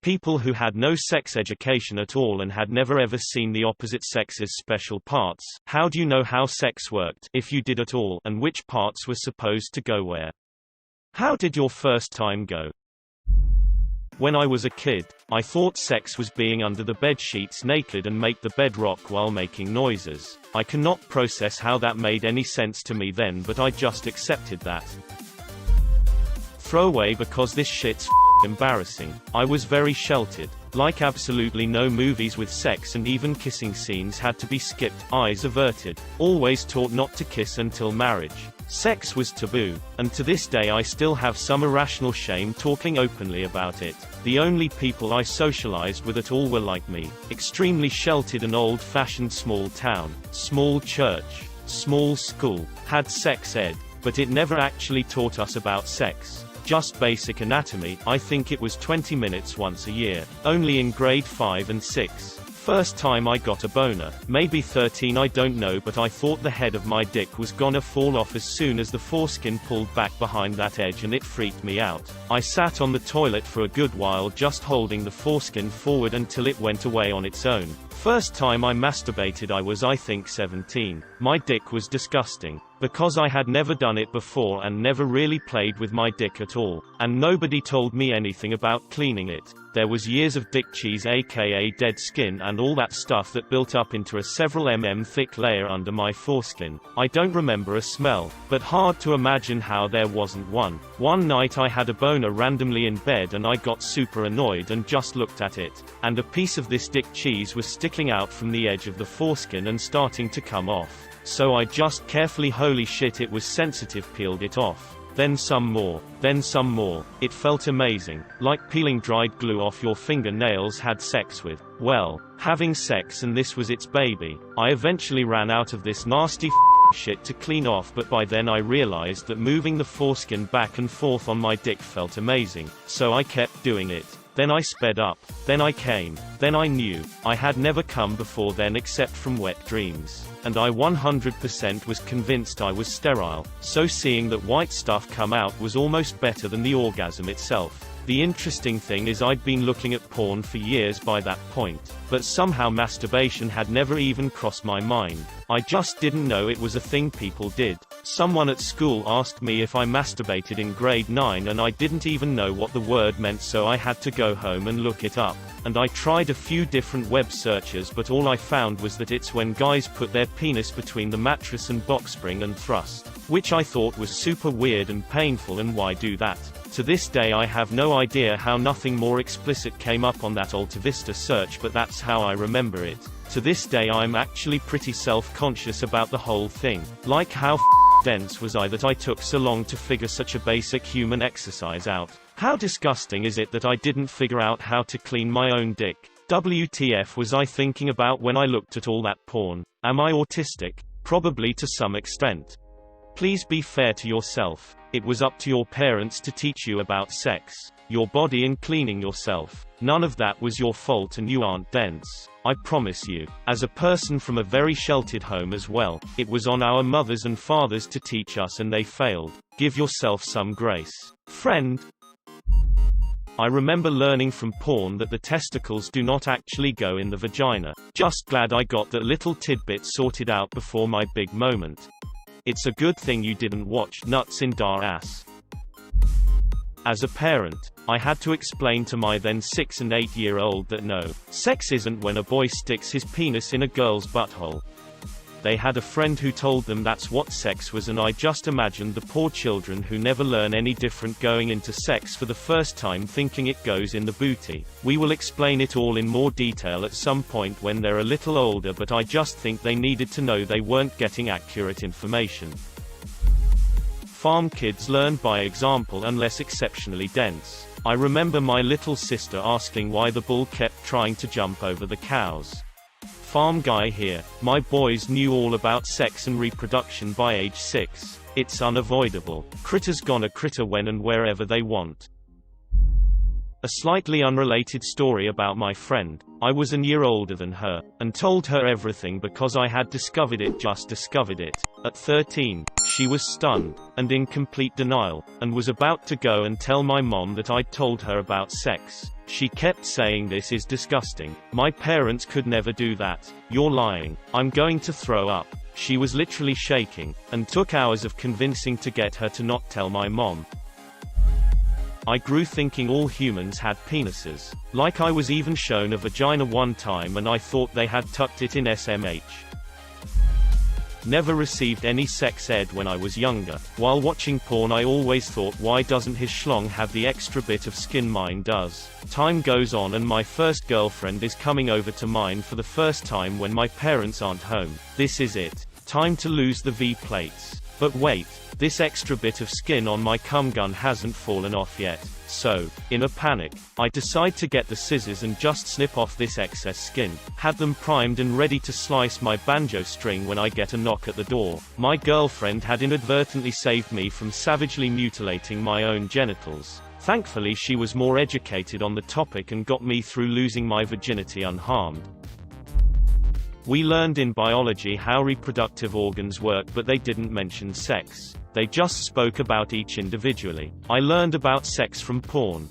People who had no sex education at all and had never ever seen the opposite sex's special parts. How do you know how sex worked, if you did at all, and which parts were supposed to go where? How did your first time go? When I was a kid, I thought sex was being under the bed sheets naked and make the bed rock while making noises. I cannot process how that made any sense to me then, but I just accepted that. Throwaway because this shit's embarrassing. I was very sheltered. Like absolutely no movies with sex and even kissing scenes had to be skipped, eyes averted. Always taught not to kiss until marriage. Sex was taboo, and to this day I still have some irrational shame talking openly about it. The only people I socialized with at all were like me. Extremely sheltered and old-fashioned small town, small church, small school, had sex ed, but it never actually taught us about sex. Just basic anatomy. I think it was 20 minutes once a year. Only in grade 5 and 6. First time I got a boner. Maybe 13, I don't know, but I thought the head of my dick was gonna fall off as soon as the foreskin pulled back behind that edge, and it freaked me out. I sat on the toilet for a good while just holding the foreskin forward until it went away on its own. First time I masturbated I was I think 17. My dick was disgusting. Because I had never done it before and never really played with my dick at all. And nobody told me anything about cleaning it. There was years of dick cheese, aka dead skin, and all that stuff that built up into a several thick layer under my foreskin. I don't remember a smell, but hard to imagine how there wasn't one. One night I had a boner randomly in bed and I got super annoyed and just looked at it. And a piece of this dick cheese was sticking out from the edge of the foreskin and starting to come off. So I just carefully, holy shit, it was sensitive, peeled it off. Then some more. Then some more. It felt amazing. Like peeling dried glue off your fingernails. Had sex with. Well, having sex, and this was its baby. I eventually ran out of this nasty shit to clean off, but by then I realized that moving the foreskin back and forth on my dick felt amazing. So I kept doing it. Then I sped up. Then I came. Then I knew. I had never come before then except from wet dreams. And I 100% was convinced I was sterile. So seeing that white stuff come out was almost better than the orgasm itself. The interesting thing is I'd been looking at porn for years by that point. But somehow masturbation had never even crossed my mind. I just didn't know it was a thing people did. Someone at school asked me if I masturbated in grade 9 and I didn't even know what the word meant, so I had to go home and look it up. And I tried a few different web searches, but all I found was that it's when guys put their penis between the mattress and box spring and thrust. Which I thought was super weird and painful, and why do that? To this day I have no idea how nothing more explicit came up on that AltaVista search, but that's how I remember it. To this day I'm actually pretty self-conscious about the whole thing. Like how dense was I that I took so long to figure such a basic human exercise out. How disgusting is it that I didn't figure out how to clean my own dick? WTF was I thinking about when I looked at all that porn? Am I autistic? Probably to some extent. Please be fair to yourself. It was up to your parents to teach you about sex, your body, and cleaning yourself. None of that was your fault, and you aren't dense. I promise you. As a person from a very sheltered home as well, it was on our mothers and fathers to teach us, and they failed. Give yourself some grace, friend. I remember learning from porn that the testicles do not actually go in the vagina. Just glad I got that little tidbit sorted out before my big moment. It's a good thing you didn't watch Nuts in Dar Ass. As a parent, I had to explain to my then 6 and 8-year-old that no, sex isn't when a boy sticks his penis in a girl's butthole. They had a friend who told them that's what sex was, and I just imagined the poor children who never learn any different going into sex for the first time thinking it goes in the booty. We will explain it all in more detail at some point when they're a little older, but I just think they needed to know they weren't getting accurate information. Farm kids learn by example unless exceptionally dense. I remember my little sister asking why the bull kept trying to jump over the cows. Farm guy here. My boys knew all about sex and reproduction by age 6. It's unavoidable. Critters gonna critter when and wherever they want. A slightly unrelated story about my friend. I was a year older than her, and told her everything because I had discovered it. At 13, she was stunned, and in complete denial, and was about to go and tell my mom that I'd told her about sex. She kept saying this is disgusting. My parents could never do that. You're lying. I'm going to throw up. She was literally shaking, and took hours of convincing to get her to not tell my mom. I grew thinking all humans had penises. Like I was even shown a vagina one time and I thought they had tucked it in SMH. Never received any sex ed when I was younger. While watching porn I always thought, why doesn't his schlong have the extra bit of skin mine does? Time goes on and my first girlfriend is coming over to mine for the first time when my parents aren't home. This is it. Time to lose the V-plates. But wait, this extra bit of skin on my cum gun hasn't fallen off yet. So, in a panic, I decide to get the scissors and just snip off this excess skin. Had them primed and ready to slice my banjo string when I get a knock at the door. My girlfriend had inadvertently saved me from savagely mutilating my own genitals. Thankfully she was more educated on the topic and got me through losing my virginity unharmed. We learned in biology how reproductive organs work, but they didn't mention sex. They just spoke about each individually. I learned about sex from porn.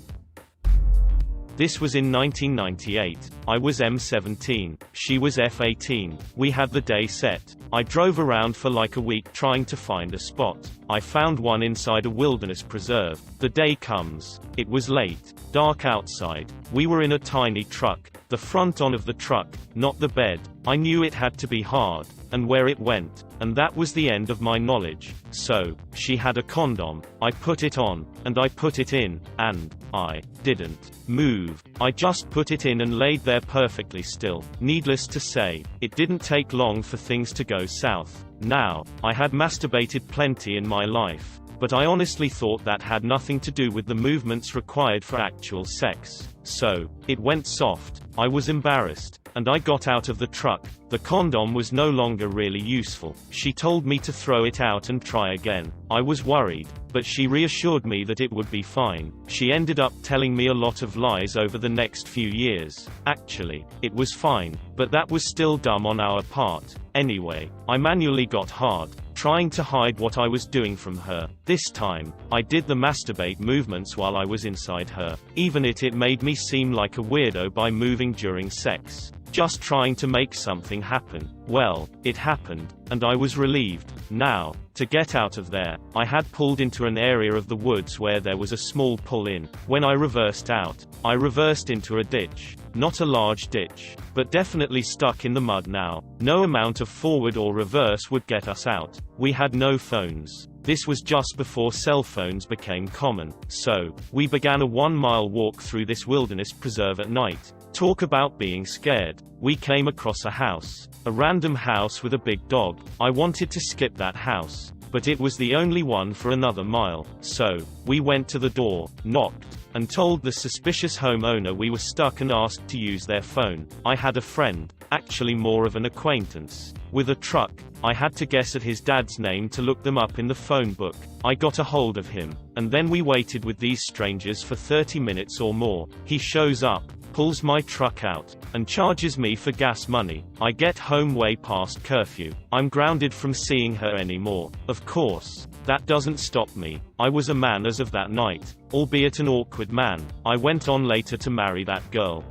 This was in 1998. I was M17. She was F18. We had the day set. I drove around for like a week trying to find a spot. I found one inside a wilderness preserve. The day comes. It was late. Dark outside. We were in a tiny truck. The front on of the truck, not the bed. I knew it had to be hard, and where it went, and that was the end of my knowledge. So, she had a condom, I put it on, and I put it in, and I didn't move. I just put it in and laid there perfectly still. Needless to say, it didn't take long for things to go south. Now, I had masturbated plenty in my life, but I honestly thought that had nothing to do with the movements required for actual sex. So, it went soft. I was embarrassed, and I got out of the truck. The condom was no longer really useful. She told me to throw it out and try again. I was worried, but she reassured me that it would be fine. She ended up telling me a lot of lies over the next few years. Actually, it was fine, but that was still dumb on our part. Anyway, I manually got hard, trying to hide what I was doing from her. This time, I did the masturbate movements while I was inside her. Even it made me seem like a weirdo by moving during sex. Just trying to make something happen. Well, it happened, and I was relieved. Now, to get out of there, I had pulled into an area of the woods where there was a small pull-in. When I reversed out, I reversed into a ditch. Not a large ditch, but definitely stuck in the mud now. No amount of forward or reverse would get us out. We had no phones. This was just before cell phones became common. So, we began a 1-mile walk through this wilderness preserve at night. Talk about being scared. We came across a house. A random house with a big dog. I wanted to skip that house, but it was the only one for another mile. So, we went to the door, knocked, and told the suspicious homeowner we were stuck and asked to use their phone. I had a friend, actually more of an acquaintance, with a truck. I had to guess at his dad's name to look them up in the phone book. I got a hold of him, and then we waited with these strangers for 30 minutes or more. He shows up, pulls my truck out, and charges me for gas money. I get home way past curfew. I'm grounded from seeing her anymore. Of course, that doesn't stop me. I was a man as of that night, albeit an awkward man. I went on later to marry that girl.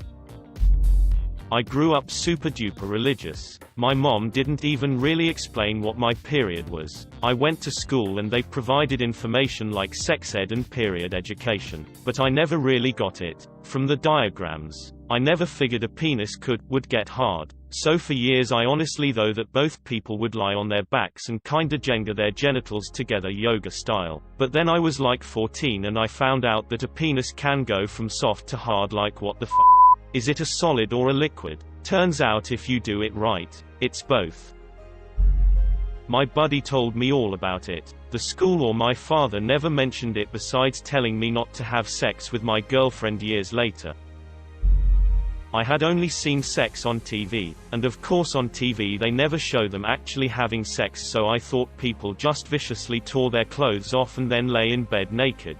I grew up super duper religious. My mom didn't even really explain what my period was. I went to school and they provided information like sex ed and period education, but I never really got it. From the diagrams, I never figured a penis would get hard. So for years I honestly thought that both people would lie on their backs and kinda Jenga their genitals together yoga style. But then I was like 14 and I found out that a penis can go from soft to hard. Like what the f***? Is it a solid or a liquid? Turns out if you do it right, it's both. My buddy told me all about it. The school or my father never mentioned it besides telling me not to have sex with my girlfriend years later. I had only seen sex on TV, and of course on TV they never show them actually having sex, so I thought people just viciously tore their clothes off and then lay in bed naked.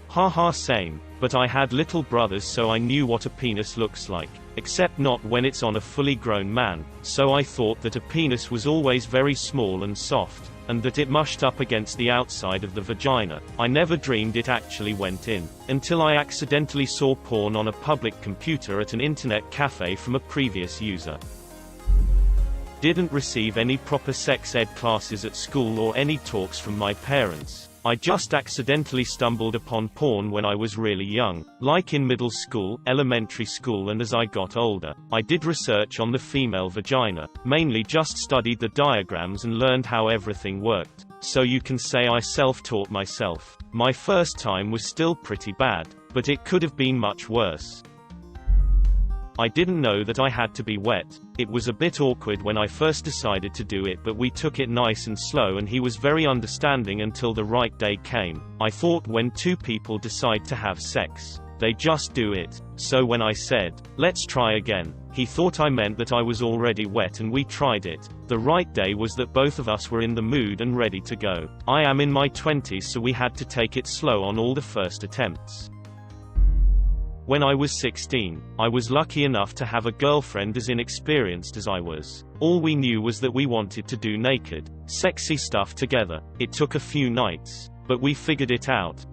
Haha, same, but I had little brothers so I knew what a penis looks like, except not when it's on a fully grown man, so I thought that a penis was always very small and soft. and that it mushed up against the outside of the vagina. I never dreamed it actually went in, until I accidentally saw porn on a public computer at an internet cafe from a previous user. Didn't receive any proper sex ed classes at school or any talks from my parents. I just accidentally stumbled upon porn when I was really young, like in middle school, elementary school, and as I got older. I did research on the female vagina, mainly just studied the diagrams and learned how everything worked. So you can say I self-taught myself. My first time was still pretty bad, but it could have been much worse. I didn't know that I had to be wet. It was a bit awkward when I first decided to do it, but we took it nice and slow and he was very understanding until the right day came. I thought when two people decide to have sex, they just do it. So when I said, "Let's try again," he thought I meant that I was already wet and we tried it. The right day was that both of us were in the mood and ready to go. I am in my 20s, so we had to take it slow on all the first attempts. When I was 16, I was lucky enough to have a girlfriend as inexperienced as I was. All we knew was that we wanted to do naked, sexy stuff together. It took a few nights, but we figured it out.